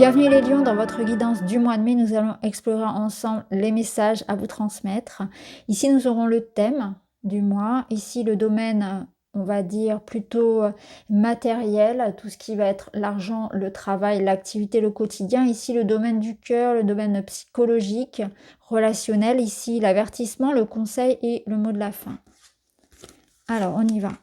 Bienvenue les lions dans votre guidance du mois de mai. Nous allons explorer ensemble les messages à vous transmettre. Ici, nous aurons le thème du mois. Ici, le domaine, on va dire, plutôt matériel, tout ce qui va être l'argent, le travail, l'activité, le quotidien. Ici, le domaine du cœur, le domaine psychologique, relationnel. Ici, l'avertissement, le conseil et le mot de la fin. Alors, on y va.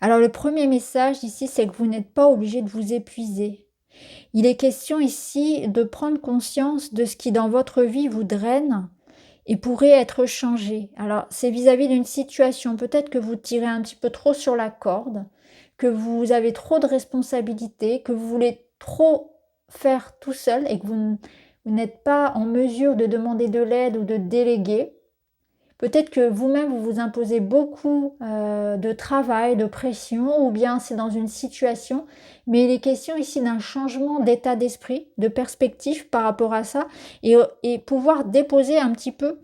Alors le premier message ici, c'est que vous n'êtes pas obligé de vous épuiser. Il est question ici de prendre conscience de ce qui dans votre vie vous draine et pourrait être changé. Alors c'est vis-à-vis d'une situation, peut-être que vous tirez un petit peu trop sur la corde, que vous avez trop de responsabilités, que vous voulez trop faire tout seul et que vous n'êtes pas en mesure de demander de l'aide ou de déléguer. Peut-être que vous-même, vous vous imposez beaucoup de travail, de pression, ou bien c'est dans une situation, mais il est question ici d'un changement d'état d'esprit, de perspective par rapport à ça, et pouvoir déposer un petit peu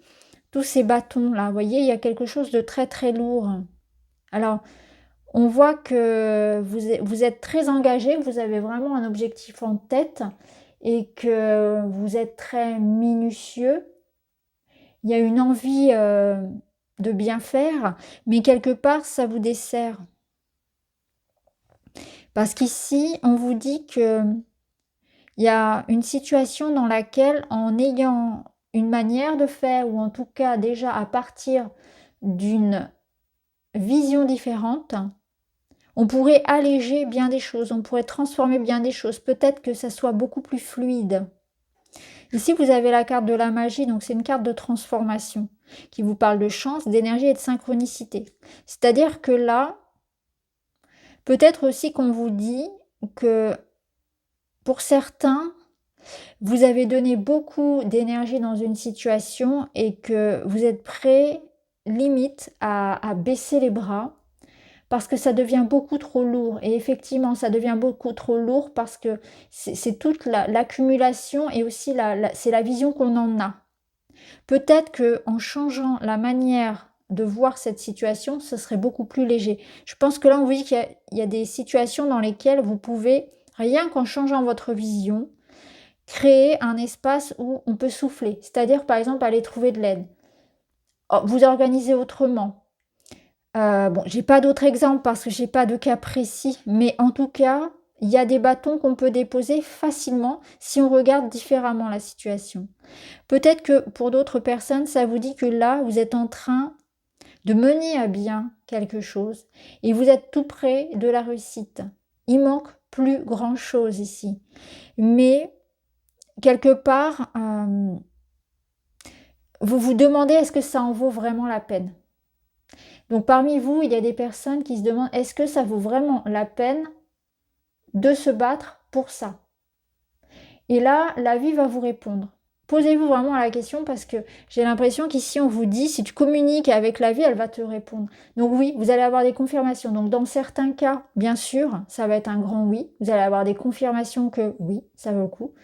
tous ces bâtons-là. Vous voyez, il y a quelque chose de très très lourd. Alors, on voit que vous êtes très engagé, vous avez vraiment un objectif en tête, et que vous êtes très minutieux. Il y a une envie de bien faire, mais quelque part, ça vous dessert. Parce qu'ici, on vous dit que il y a une situation dans laquelle, en ayant une manière de faire, ou en tout cas déjà à partir d'une vision différente, on pourrait alléger bien des choses, on pourrait transformer bien des choses. Peut-être que ça soit beaucoup plus fluide. Ici, vous avez la carte de la magie, donc c'est une carte de transformation qui vous parle de chance, d'énergie et de synchronicité. C'est-à-dire que là, peut-être aussi qu'on vous dit que pour certains, vous avez donné beaucoup d'énergie dans une situation et que vous êtes prêt, limite, à baisser les bras parce que ça devient beaucoup trop lourd. Et effectivement, ça devient beaucoup trop lourd parce que c'est toute l'accumulation et aussi c'est la vision qu'on en a. Peut-être qu'en changeant la manière de voir cette situation, ce serait beaucoup plus léger. Je pense que là, on vous dit qu'il y a des situations dans lesquelles vous pouvez, rien qu'en changeant votre vision, créer un espace où on peut souffler. C'est-à-dire, par exemple, aller trouver de l'aide. Vous organiser autrement. Bon, j'ai pas d'autres exemples parce que j'ai pas de cas précis, mais en tout cas, il y a des bâtons qu'on peut déposer facilement si on regarde différemment la situation. Peut-être que pour d'autres personnes, ça vous dit que là, vous êtes en train de mener à bien quelque chose et vous êtes tout près de la réussite. Il manque plus grand-chose ici. Mais quelque part, vous vous demandez est-ce que ça en vaut vraiment la peine. Donc parmi vous, il y a des personnes qui se demandent est-ce que ça vaut vraiment la peine de se battre pour ça. Et là, la vie va vous répondre. Posez-vous vraiment la question parce que j'ai l'impression qu'ici on vous dit si tu communiques avec la vie, elle va te répondre. Donc oui, vous allez avoir des confirmations. Donc dans certains cas, bien sûr, ça va être un grand oui. Vous allez avoir des confirmations que oui, ça vaut le coup.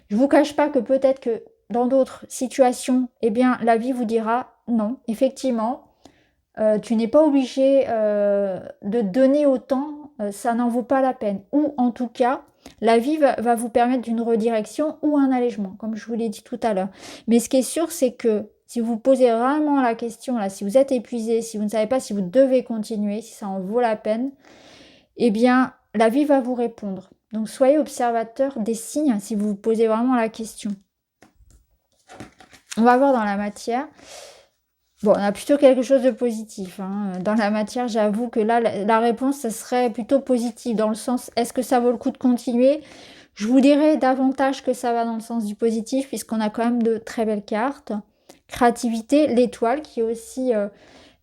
Je vous cache pas que peut-être que dans d'autres situations, eh bien la vie vous dira non, effectivement, tu n'es pas obligé de donner autant, ça n'en vaut pas la peine. Ou en tout cas, la vie va vous permettre d'une redirection ou un allègement, comme je vous l'ai dit tout à l'heure. Mais ce qui est sûr, c'est que si vous posez vraiment la question, là, si vous êtes épuisé, si vous ne savez pas si vous devez continuer, si ça en vaut la peine, eh bien, la vie va vous répondre. Donc, soyez observateur des signes si vous vous posez vraiment la question. On va voir dans la matière. Bon, on a plutôt quelque chose de positif. Dans la matière, j'avoue que là, la réponse, ça serait plutôt positive, dans le sens, est-ce que ça vaut le coup de continuer? Je vous dirais davantage que ça va dans le sens du positif, puisqu'on a quand même de très belles cartes. Créativité, l'étoile, qui est aussi...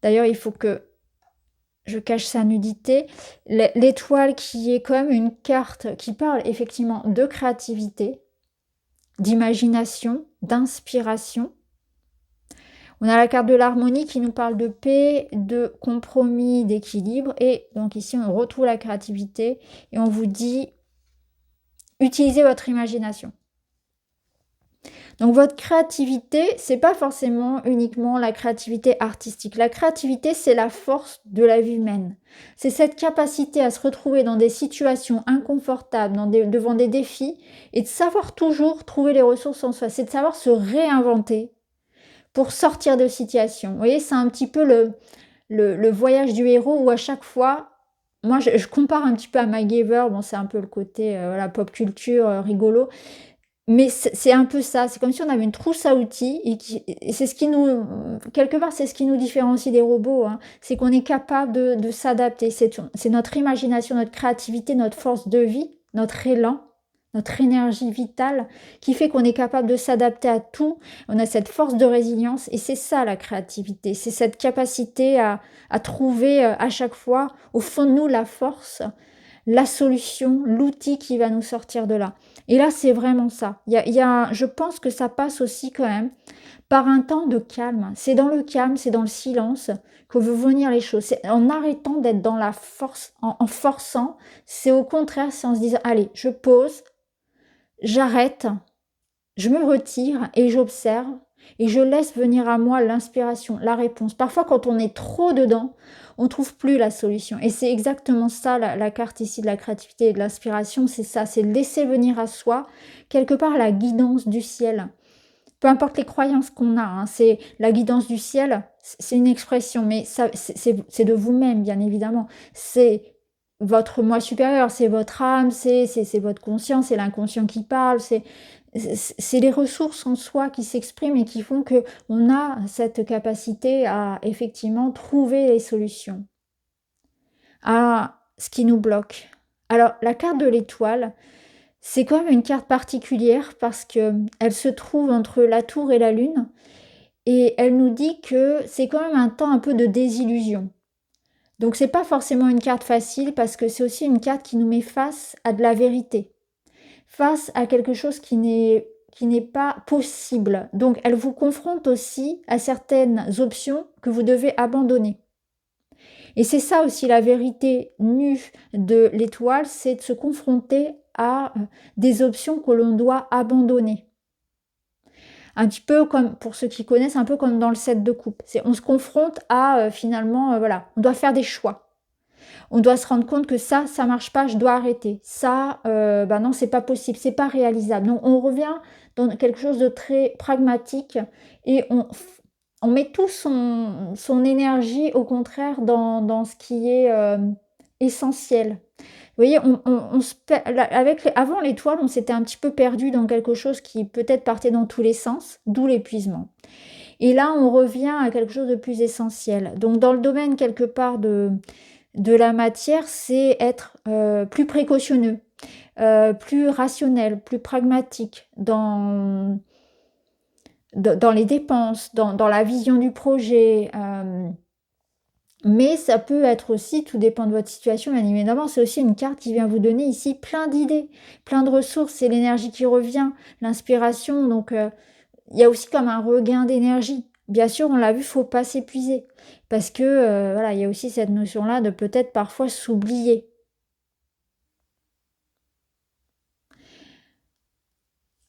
d'ailleurs, il faut que je cache sa nudité. L'étoile qui est quand même une carte qui parle effectivement de créativité, d'imagination, d'inspiration. On a la carte de l'harmonie qui nous parle de paix, de compromis, d'équilibre. Et donc ici, on retrouve la créativité et on vous dit, utilisez votre imagination. Donc votre créativité, c'est pas forcément uniquement la créativité artistique. La créativité, c'est la force de la vie humaine. C'est cette capacité à se retrouver dans des situations inconfortables, devant des défis, et de savoir toujours trouver les ressources en soi. C'est de savoir se réinventer pour sortir de situations. Vous voyez, c'est un petit peu le voyage du héros où à chaque fois, moi je compare un petit peu à MacGyver, bon c'est un peu le côté voilà, pop culture rigolo, mais c'est un peu ça, c'est comme si on avait une trousse à outils et c'est ce qui nous, quelque part, c'est ce qui nous différencie des robots, hein. C'est qu'on est capable de s'adapter. C'est notre imagination, notre créativité, notre force de vie, notre élan, notre énergie vitale qui fait qu'on est capable de s'adapter à tout. On a cette force de résilience et c'est ça la créativité. C'est cette capacité à trouver à chaque fois au fond de nous la force, la solution, l'outil qui va nous sortir de là. Et là, c'est vraiment ça. Je pense que ça passe aussi quand même par un temps de calme. C'est dans le calme, c'est dans le silence que veut venir les choses. C'est en arrêtant d'être dans la force, en forçant. C'est au contraire, c'est en se disant, allez, je pose, j'arrête, je me retire et j'observe et je laisse venir à moi l'inspiration, la réponse. Parfois, quand on est trop dedans, on ne trouve plus la solution. Et c'est exactement ça, la carte ici de la créativité et de l'inspiration, c'est ça, c'est laisser venir à soi, quelque part, la guidance du ciel. Peu importe les croyances qu'on a, hein, c'est la guidance du ciel, c'est une expression, mais c'est de vous-même, bien évidemment. C'est votre moi supérieur, c'est votre âme, c'est votre conscience, c'est l'inconscient qui parle, c'est les ressources en soi qui s'expriment et qui font que on a cette capacité à effectivement trouver les solutions à ce qui nous bloque. Alors, la carte de l'étoile, c'est quand même une carte particulière parce que elle se trouve entre la tour et la lune et elle nous dit que c'est quand même un temps un peu de désillusion. Donc c'est pas forcément une carte facile parce que c'est aussi une carte qui nous met face à de la vérité, face à quelque chose qui n'est pas possible. Donc elle vous confronte aussi à certaines options que vous devez abandonner. Et c'est ça aussi la vérité nue de l'étoile, c'est de se confronter à des options que l'on doit abandonner. Un petit peu comme, pour ceux qui connaissent, un peu comme dans le set de coupe. On se confronte à finalement, voilà, on doit faire des choix. On doit se rendre compte que ça marche pas, je dois arrêter. Ça, non, c'est pas possible, c'est pas réalisable. Donc on revient dans quelque chose de très pragmatique et on met tout son énergie au contraire dans ce qui est essentiel. Vous voyez, avant l'étoile, on s'était un petit peu perdu dans quelque chose qui peut-être partait dans tous les sens, d'où l'épuisement. Et là, on revient à quelque chose de plus essentiel. Donc dans le domaine quelque part de la matière, c'est être plus précautionneux, plus rationnel, plus pragmatique dans les dépenses, dans la vision du projet. Mais ça peut être aussi, tout dépend de votre situation, bien évidemment, c'est aussi une carte qui vient vous donner ici plein d'idées, plein de ressources, c'est l'énergie qui revient, l'inspiration, donc il y a aussi comme un regain d'énergie. Bien sûr, on l'a vu, il ne faut pas s'épuiser, parce que voilà, il y a aussi cette notion-là de peut-être parfois s'oublier.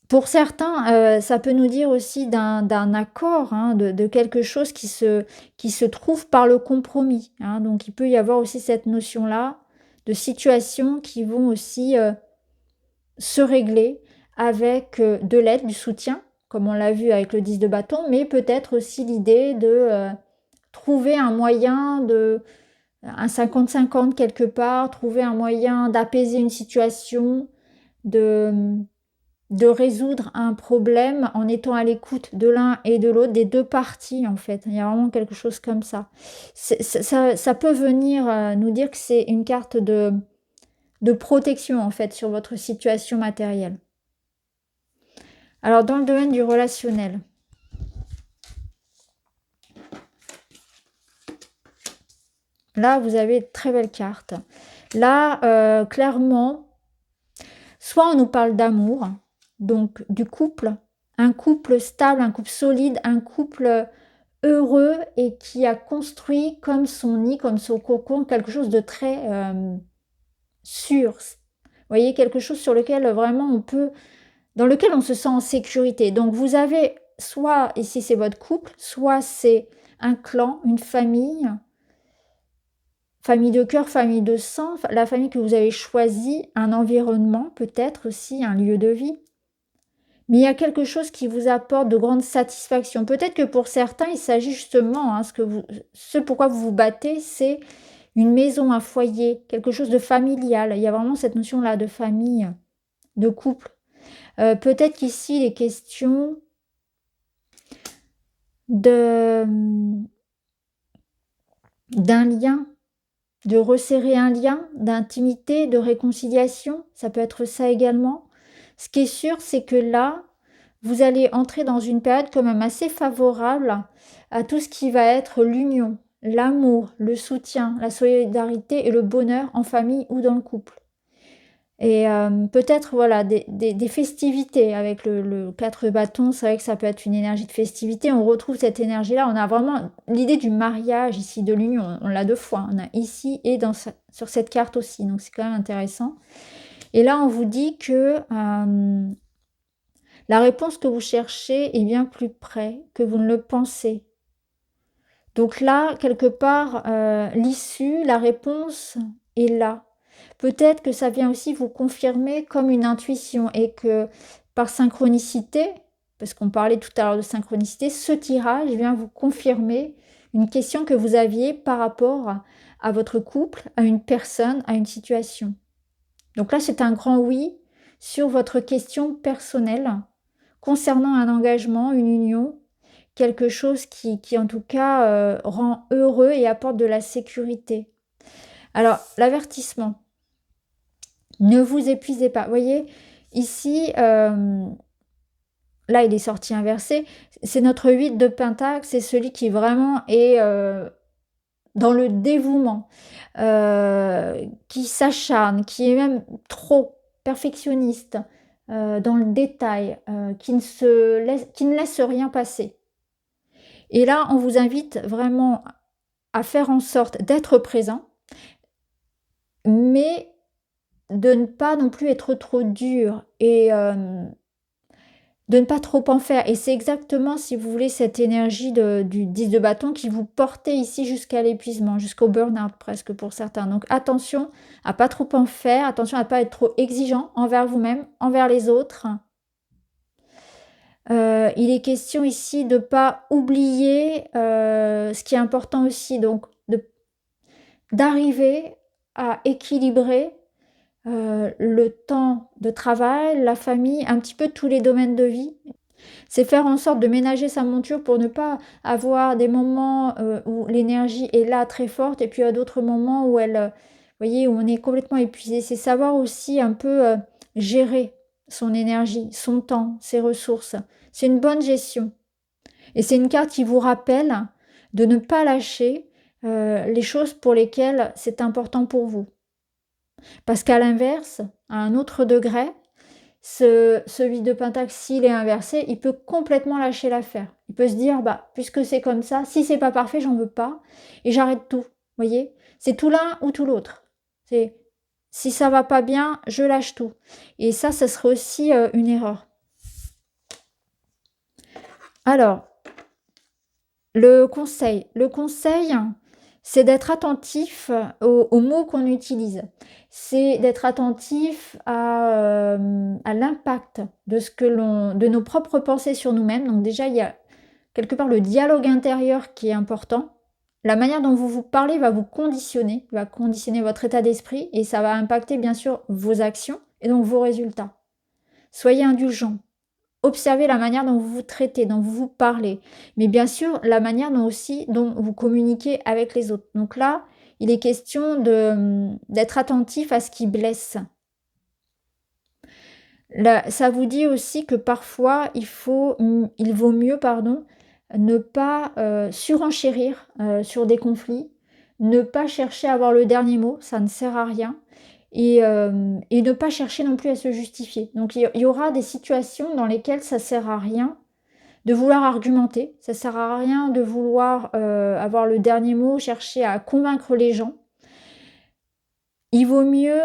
Pour certains, ça peut nous dire aussi d'un accord, hein, de quelque chose qui se trouve par le compromis, hein. Donc il peut y avoir aussi cette notion-là de situations qui vont aussi se régler avec de l'aide, du soutien, comme on l'a vu avec le 10 de bâton, mais peut-être aussi l'idée de trouver un moyen un 50-50 quelque part, trouver un moyen d'apaiser une situation, de de résoudre un problème en étant à l'écoute de l'un et de l'autre, des deux parties en fait. Il y a vraiment quelque chose comme ça. Ça peut venir nous dire que c'est une carte de protection en fait sur votre situation matérielle. Alors dans le domaine du relationnel, là vous avez de très belles cartes. Là, clairement, soit on nous parle d'amour, donc du couple, un couple stable, un couple solide, un couple heureux et qui a construit comme son nid, comme son cocon, quelque chose de très sûr. Vous voyez, quelque chose sur lequel vraiment on peut dans lequel on se sent en sécurité. Donc vous avez, soit ici c'est votre couple, soit c'est un clan, une famille, famille de cœur, famille de sang, la famille que vous avez choisie, un environnement peut-être aussi, un lieu de vie. Mais il y a quelque chose qui vous apporte de grandes satisfactions. Peut-être que pour certains, il s'agit justement, hein, ce pourquoi vous vous battez, c'est une maison, un foyer, quelque chose de familial. Il y a vraiment cette notion-là de famille, de couple. Peut-être qu'ici, il est question d'un lien, de resserrer un lien, d'intimité, de réconciliation. Ça peut être ça également. Ce qui est sûr, c'est que là, vous allez entrer dans une période quand même assez favorable à tout ce qui va être l'union, l'amour, le soutien, la solidarité et le bonheur en famille ou dans le couple. Et peut-être voilà des festivités avec le 4 bâtons, c'est vrai que ça peut être une énergie de festivité, on retrouve cette énergie-là, on a vraiment l'idée du mariage ici, de l'union, on l'a deux fois, on a ici et sur cette carte aussi, donc c'est quand même intéressant. Et là on vous dit que la réponse que vous cherchez est bien plus près que vous ne le pensez. Donc là, quelque part, l'issue, la réponse est là. Peut-être que ça vient aussi vous confirmer comme une intuition et que par synchronicité, parce qu'on parlait tout à l'heure de synchronicité, ce tirage vient vous confirmer une question que vous aviez par rapport à votre couple, à une personne, à une situation. Donc là, c'est un grand oui sur votre question personnelle concernant un engagement, une union, quelque chose qui en tout cas rend heureux et apporte de la sécurité. Alors, l'avertissement. Ne vous épuisez pas. Vous voyez, ici, là, il est sorti inversé. C'est notre 8 de Pentacle, c'est celui qui vraiment est dans le dévouement, qui s'acharne, qui est même trop perfectionniste, dans le détail, qui ne laisse rien passer. Et là, on vous invite vraiment à faire en sorte d'être présent, mais de ne pas non plus être trop dur et de ne pas trop en faire. Et c'est exactement, si vous voulez, cette énergie du 10 de bâton qui vous portait ici jusqu'à l'épuisement, jusqu'au burn-out presque pour certains. Donc attention à pas trop en faire, attention à ne pas être trop exigeant envers vous-même, envers les autres. Il est question ici de ne pas oublier ce qui est important aussi, donc d'arriver à équilibrer le temps de travail, la famille, un petit peu tous les domaines de vie. C'est faire en sorte de ménager sa monture pour ne pas avoir des moments où l'énergie est là très forte et puis à d'autres moments où vous voyez, où on est complètement épuisé. C'est savoir aussi un peu gérer son énergie, son temps, ses ressources. C'est une bonne gestion. Et c'est une carte qui vous rappelle de ne pas lâcher les choses pour lesquelles c'est important pour vous. Parce qu'à l'inverse, à un autre degré, ce 8 de Pentacle, s'il est inversé, il peut complètement lâcher l'affaire. Il peut se dire, bah, puisque c'est comme ça, si c'est pas parfait, j'en veux pas, et j'arrête tout. Vous voyez, c'est tout l'un ou tout l'autre. C'est si ça va pas bien, je lâche tout. Et ça serait aussi une erreur. Alors, le conseil. Le conseil, c'est d'être attentif aux mots qu'on utilise. C'est d'être attentif à l'impact de nos propres pensées sur nous-mêmes. Donc déjà, il y a quelque part le dialogue intérieur qui est important. La manière dont vous vous parlez va conditionner votre état d'esprit et ça va impacter bien sûr vos actions et donc vos résultats. Soyez indulgents. Observez la manière dont vous vous traitez, dont vous vous parlez, mais bien sûr la manière dont vous communiquez avec les autres. Donc là, il est question d'être attentif à ce qui blesse. Là, ça vous dit aussi que parfois il vaut mieux ne pas surenchérir sur des conflits, ne pas chercher à avoir le dernier mot, ça ne sert à rien. Et ne pas chercher non plus à se justifier. Donc il y aura des situations dans lesquelles ça sert à rien de vouloir argumenter, ça sert à rien de vouloir avoir le dernier mot, chercher à convaincre les gens. il vaut mieux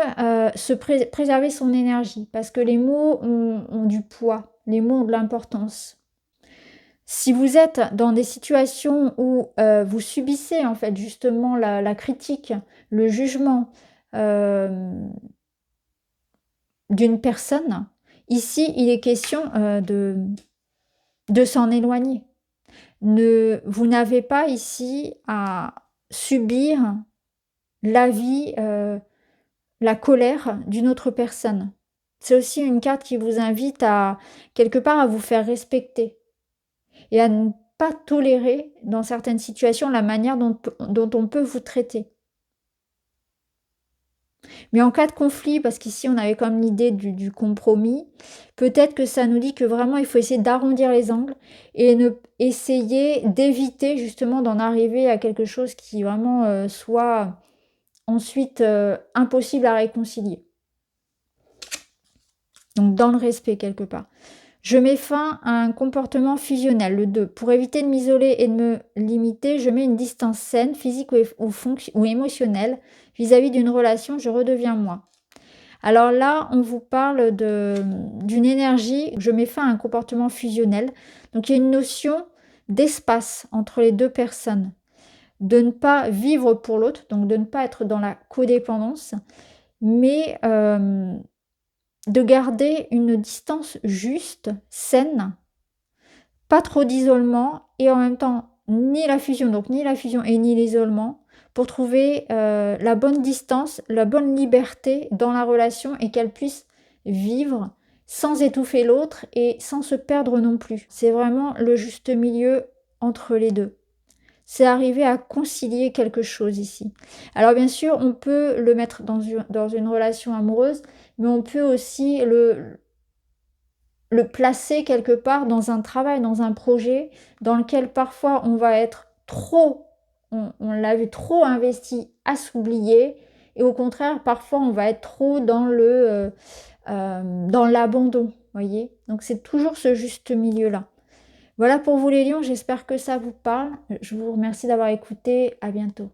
préserver son énergie parce que les mots ont du poids, les mots ont de l'importance. Si vous êtes dans des situations où vous subissez en fait justement la critique, le jugement d'une personne, ici il est question de s'en éloigner. Vous n'avez pas ici à subir l'avis, la colère d'une autre personne. C'est aussi une carte qui vous invite à, quelque part, à vous faire respecter et à ne pas tolérer, dans certaines situations, la manière dont on peut vous traiter. Mais en cas de conflit, parce qu'ici on avait comme l'idée du compromis, peut-être que ça nous dit que vraiment il faut essayer d'arrondir les angles et essayer d'éviter justement d'en arriver à quelque chose qui vraiment soit ensuite impossible à réconcilier. Donc dans le respect quelque part. Je mets fin à un comportement fusionnel, le 2. Pour éviter de m'isoler et de me limiter, je mets une distance saine, physique ou émotionnelle, vis-à-vis d'une relation, je redeviens moi. Alors là, on vous parle d'une énergie, je mets fin à un comportement fusionnel. Donc il y a une notion d'espace entre les deux personnes, de ne pas vivre pour l'autre, donc de ne pas être dans la codépendance, mais de garder une distance juste, saine, pas trop d'isolement et en même temps ni la fusion, donc ni la fusion et ni l'isolement, pour trouver la bonne distance, la bonne liberté dans la relation et qu'elle puisse vivre sans étouffer l'autre et sans se perdre non plus. C'est vraiment le juste milieu entre les deux. C'est arriver à concilier quelque chose ici. Alors bien sûr, on peut le mettre dans une relation amoureuse, mais on peut aussi le placer quelque part dans un travail, dans un projet, dans lequel parfois on va être trop, on l'a vu, trop investi à s'oublier, et au contraire, parfois on va être trop dans dans l'abandon, voyez. Donc c'est toujours ce juste milieu-là. Voilà pour vous les lions, j'espère que ça vous parle. Je vous remercie d'avoir écouté, à bientôt.